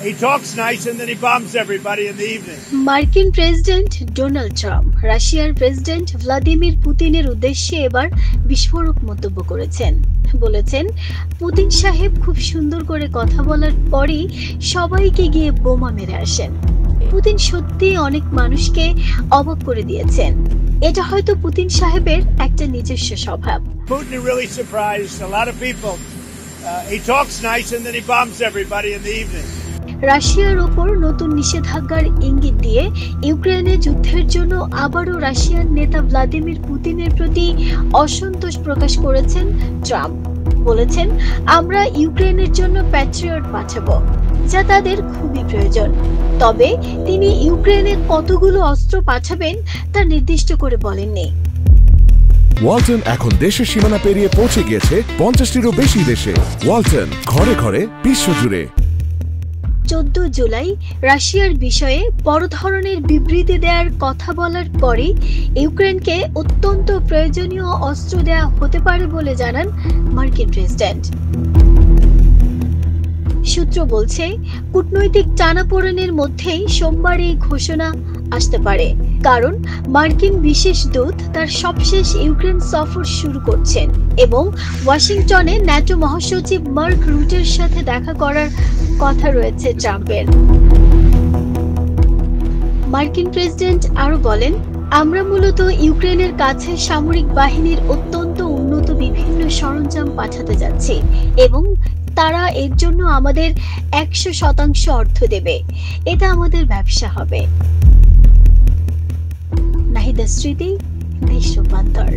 He talks nice and then he bombs everybody in the evening. মার্কিন president Donald Trump রাশিয়ার president Vladimir পুতিনের উদ্দেশ্যে এবার বিস্ফোরক মন্তব্য করেছেন। বলেছেন, পুতিন সাহেব খুব সুন্দর করে কথা বলার পরই সবাইকে গিয়ে বোমা মেরে আসেন। পুতিন সত্যিই অনেক মানুষকে অবাক করে দিয়েছেন। এটা হয়তো পুতিন সাহেবের একটা নিজস্ব স্বভাব। Putin really surprised a lot of people. He talks nice and then he bombs everybody in the evening. রাশিয়ার ওপর নতুন নিষেধাজ্ঞার ইঙ্গিত দিয়ে ইউক্রেনে যুদ্ধের জন্য আবারও রাশিয়ার নেতা ভ্লাদিমির পুতিনের প্রতি অসন্তোষ প্রকাশ করেছেন ট্রাম্প। বলেছেন, আমরা ইউক্রেনের জন্য প্যাট্রিয়ট পাঠাবো, যা তাদের খুবই প্রয়োজন। তবে তিনি ইউক্রেনে কতগুলো অস্ত্র পাঠাবেন তা নির্দিষ্ট করে বলেননি। ওয়ালটন এখন দেশের সীমানা পেরিয়ে পৌঁছে গিয়েছে 50টিরও বেশি দেশে। ওয়ালটন, ঘরে ঘরে বিশ্বজুড়ে। 14 জুলাই রাশিয়ার বিষয়ে বড় ধরনের বিবৃতি দেওয়ার কথা বলার পরে ইউক্রেনকে অত্যন্ত প্রয়োজনীয় অস্ত্র দেওয়া হতে পারে বলে জানান মার্কিন প্রেসিডেন্ট। সূত্র বলছে, কূটনৈতিক টানাপোড়েনের মধ্যেই সোমবার এই ঘোষণা আসতে পারে, কারণ মার্কিন বিশেষ দূত তার সবশেষ ইউক্রেন সফর শুরু করছেন এবং ওয়াশিংটনে ন্যাটো মহাসচিব মার্ক রুটের সাথে দেখা করার কথা রয়েছে ট্রাম্পের। মার্কিন প্রেসিডেন্ট আরো বলেন, আমরা মূলত ইউক্রেনের কাছে সামরিক বাহিনীর অত্যন্ত উন্নত বিভিন্ন সরঞ্জাম পাঠাতে যাচ্ছি এবং তারা এর জন্য আমাদের 100% অর্থ দেবে। এটা আমাদের ব্যবসা হবে। নাহিদা স্মৃতি, দেশ রূপান্তর।